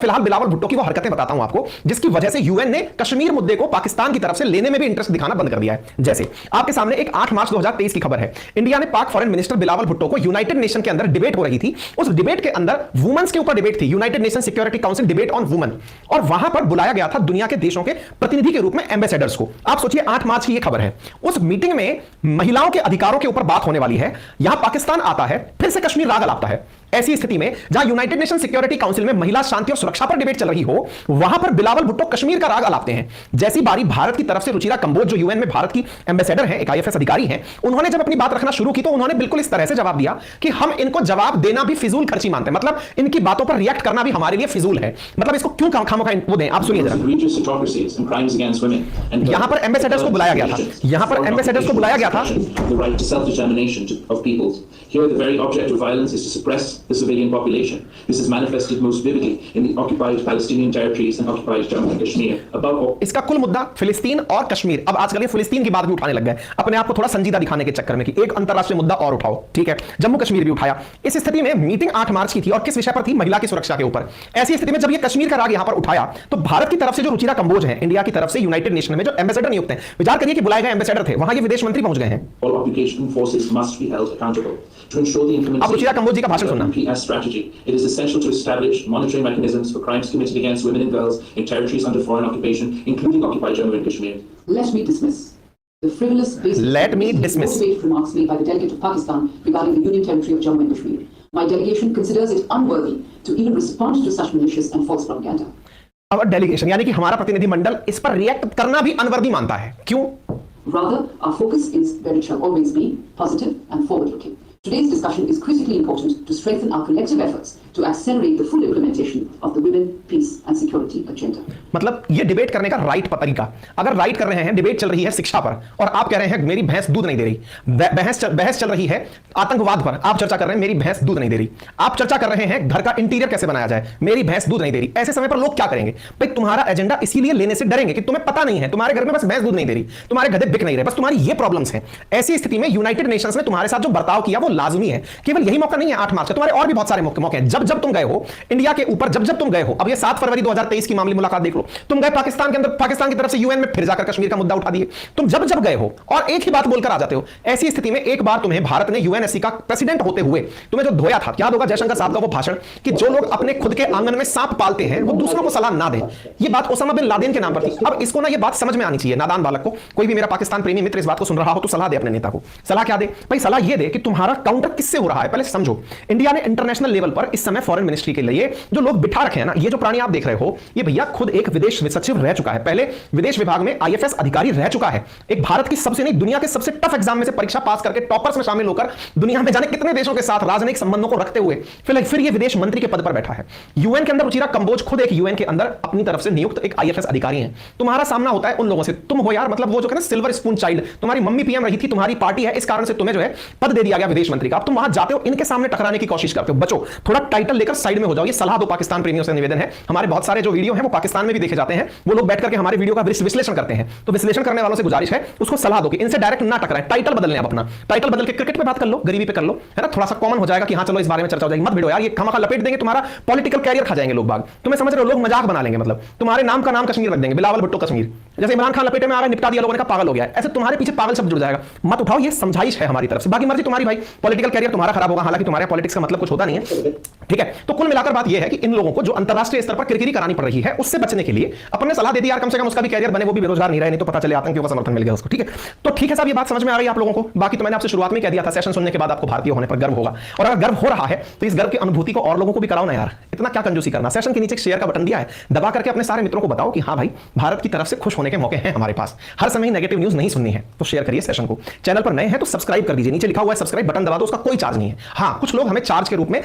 फिलहाल बिलावल भुट्टो की वो हरकतें बताता हूं आपको जिसकी वजह से यूएन ने कश्मीर मुद्दे को पाकिस्तान की तरफ से लेने में भी इंटरेस्ट दिखाना बंद कर दिया है। जैसे आपके सामने एक 8 मार्च 2023 की खबर है। इंडिया ने पाक फॉरेन मिनिस्टर बिलावल भुट्टो को यूनाइटेड नेशन के अंदर डिबेट हो रही थी, उस डिबेट के अंदर वुमेन्स के ऊपर डिबेट थी, United nation security council debate on women, और वहां पर बुलाया गया था दुनिया के देशों के प्रतिनिधि के रूप में एम्बेसडर्स को। आप सोचिए 8 मार्च की यह खबर है। उस मीटिंग में महिलाओं के अधिकारों के ऊपर बात होने वाली है, यहां पाकिस्तान आता है, फिर से कश्मीर राग अलापता है। ऐसी स्थिति में जहां यूनाइटेड नेशन सिक्योरिटी काउंसिल में महिला शांति और सुरक्षा पर डिबेट चल रही हो, वहां पर बिलावल भुट्टो कश्मीर का राग अलापते हैं। जैसी बारी भारत की तरफ से रुचिरा कंबोज जो यूएन में भारत की एम्बेसडर हैं, एक आईएफएस अधिकारी हैं, उन्होंने जब अपनी बात रखना शुरू की तो उन्होंने बिल्कुल इस तरह से जवाब दिया कि हम इनको जवाब देना भी फिजूल खर्ची मानते हैं, मतलब इनकी बातों पर रिएक्ट करना भी हमारे लिए फिजूल है। मतलब इसको क्यों खामोखा वो दें। आप सुनिए जरा, यहां पर एम्बेसडर्स को बुलाया गया था, यहां पर एम्बेसडर्स को बुलाया गया था। This is manifested most vividly in the occupied Palestinian territories and occupied Jammu and Kashmir. Above all, इसका कुल मुद्दा फिलिस्तीन और कश्मीर। अब आजकल ये फिलिस्तीन की बात भी उठाने लग गए, अपने आप को थोड़ा संजीदा दिखाने के चक्कर में कि एक अंतरराष्ट्रीय मुद्दा और उठाओ, ठीक है। जम्मू कश्मीर भी उठाया। इस स्थिति में मीटिंग 8 मार्च की थी और किस विषय पर थी? महिला की सुरक्षा के ऊपर। ऐसी स्थिति में जब ये कश्मीर का राग यहां पर उठाया तो भारत की तरफ से जो रुचिरा कंबोज है, इंडिया की तरफ से यूनाइटेड नेशन में जो एम्बेसडर नियुक्त हैं, विचार करिए कि बुलाए गए एम्बेसडर थे, वहां ये विदेश मंत्री पहुंच गए हैं। all occupation forces must be held accountable to ensure the अब रुचिरा कंबोज जी का भाषण सुनना। implementation strategy. It is essential to establish monitoring mechanisms for crimes committed against women and girls in territories under foreign occupation, including occupied Jammu and Kashmir. Let me dismiss the frivolous, motivated remarks made by the delegate of Pakistan regarding the Union territory of Jammu and Kashmir. My delegation considers it unworthy to even respond to such malicious and false propaganda. अब delegation यानी कि हमारा प्रतिनिधि मंडल इस पर react करना भी unworthy मानता है। क्यों? Rather, our focus is where it shall always be, positive and forward-looking. Today's discussion is critically important to strengthen our collective efforts to accelerate the full implementation of the Women, Peace and Security Agenda. मतलब ये debate करने का right तरीका, अगर right कर रहे हैं, debate चल रही है शिक्षा पर और आप कह रहे हैं मेरी भैंस दूध नहीं दे रही, बहस चल रही है आतंकवाद पर, आप चर्चा कर रहे हैं मेरी भैंस दूध नहीं दे रही, आप चर्चा कर रहे हैं घर का इंटीरियर कैसे बनाया जाए, मेरी भैंस दूध नहीं दे रही। ऐसे समय पर लोग क्या करेंगे भाई? तुम्हारा एजेंडा इसीलिए लेने से डरेंगे कि तुम्हें पता नहीं है, तुम्हारे घर में बस भैंस दूध नहीं दे रही, तुम्हारे गधे बिक नहीं रहे, बस तुम्हारी ये प्रॉब्लम्स हैं। ऐसी स्थिति में यूनाइटेड नेशंस ने तुम्हारे साथ जो बर्ताव किया वो लाजमी है। केवल यही मौका नहीं है 8 मार्च का, तुम्हारे और भी बहुत सारे मौके हैं। जब तुम गए हो इंडिया के ऊपर, जब तुम गए हो, अब ये 7 फरवरी 2023 की मामूली मुलाकात देख लो, तुम गए पाकिस्तान के अंदर, पाकिस्तान की तरफ से यूएन में फिर जाकर कश्मीर का मुद्दा उठा दिए। तुम जब गए हो और एक ही बात बोलकर आ जाते हो। ऐसी स्थिति में एक बार तुम्हें भारत ने यूएनएससी का प्रेसिडेंट होते हुए तुम्हें जो धोया था, याद होगा जयशंकर साहब का वो भाषण कि जो लोग अपने खुद के आंगन में सांप पालते हैं वो दूसरों को सलाह ना दें। ये बात ओसामा बिन लादेन के नाम पर थी। अब इसको ना ये बात समझ में आनी चाहिए नादान बालक को। कोई भी मेरा पाकिस्तान प्रेमी मित्र इस बात को सुन रहा हो तो सलाह दे अपने नेता को। सलाह क्या दे भाई? सलाह ये दे कि तुम्हारा काउंटर किससे हो रहा है पहले समझो। इंडिया ने इंटरनेशनल लेवल पर इस समय फॉरेन मिनिस्ट्री के लिए जो लोग बिठा रखे हैं ना, ये जो प्राणी आप देख रहे हो, ये भैया खुद एक विदेश सचिव रह चुका है, पहले विदेश विभाग में आईएफएस अधिकारी रह चुका है, एक भारत की सबसे नहीं दुनिया के सबसे टफ एग्जाम में से परीक्षा पास करके टॉपर्स में शामिल होकर दुनिया में जाने कितने देशों के साथ राजनयिक संबंधों को रखते हुए फिर ये विदेश मंत्री के पद पर बैठा है। यूएन के अंदर रुचिरा कंबोज खुद एक यूएन के अंदर अपनी तरफ से नियुक्त एक आईएफएस अधिकारी हैं। तुम्हारा सामना होता है उन लोगों से, तुम हो यार मतलब वो जो कहते हैं सिल्वर स्पून चाइल्ड, तुम्हारी मम्मी पीएम रही थी, तुम्हारी पार्टी है, इस कारण से तुम्हें जो है पद दे दिया गया विदेश मंत्री का। अब तुम वहां जाते हो, इनके सामने टकराने की कोशिश करते हो। बचो, थोड़ा टाइटल लेकर साइड में हो जाओ। ये सलाह दो पाकिस्तान प्रेमियों से निवेदन है। हमारे बहुत सारे जो वीडियो हैं वो पाकिस्तान में भी देखे जाते हैं, वो लोग बैठ करके हमारे वीडियो का विश्लेषण करते हैं, तो विश्लेषण करने वालों से गुजारिश है उसको सलाह दो कि इनसे डायरेक्ट ना टकराएं, टाइटल बदलने आप अपना टाइटल बदल के क्रिकेट पे बात कर लो, गरीबी पे कर लो, है ना, थोड़ा सा कॉमन हो जाएगा कि हाँ चलो इस बारे में चर्चा हो जाएगी। मत भिड़ो यार, ये खामखा लपेट देंगे, तुम्हारा पॉलिटिकल कैरियर खा जाएंगे लोग बाग। तुम्हें समझ रहे हो, लोग मजाक बना लेंगे, मतलब तुम्हारे नाम का नाम कश्मीर रख देंगे, बिलावल भुट्टो कश्मीर। जैसे इमरान खान लपेटे में आ रहा है, निपटा दिया लोगों ने कहा पागल हो गया है, ऐसे तुम्हारे पीछे पागल शब्द जुड़ जाएगा। मत उठाओ, ये समझाइश है हमारी तरफ से, बाकी मर्जी तुम्हारी भाई, पॉलिटिकल कैरियर तुम्हारा खराब होगा, हालांकि तुम्हारे पॉलिटिक्स का मतलब कुछ होता नहीं है, ठीक है। तो कुल मिलाकर बात यह है कि इन लोगों को जो अंतरराष्ट्रीय स्तर पर किरकिरी करानी पड़ रही है उससे बचने के लिए अपने सलाह दे दी यार, कम से कम उसका भी कैरियर बने, वो भी बेरोजगार नहीं रहे, नहीं तो पता चले आतंकियों का समर्थन मिल गया उसको, ठीक है। तो ठीक है साहब, ये बात समझ में आ रही है आप लोगों को। बाकी तो मैंने आपसे शुरुआत में कह दिया था, सेशन सुनने के बाद आपको भारतीय होने पर गर्व होगा, और अगर गर्व हो रहा है तो इस गर्व की अनुभूति को और लोगों को भी कराओ ना यार, इतना क्या कंजूसी करना। सेशन के नीचे एक शेयर का बटन दिया है, दबा करके अपने सारे मित्रों को बताओ कि हाँ भाई, भारत की तरफ से खुश होने के मौके हैं हमारे पास, हर समय नेगेटिव न्यूज नहीं सुननी है। तो शेयर करिए सेशन को। चैनल पर नए हैं तो सब्सक्राइब कर दीजिए, नीचे लिखा हुआ है सब्सक्राइब, बटन दबा दो, उसका कोई चार्ज नहीं है। हाँ, कुछ लोग हमें चार्ज के रूप में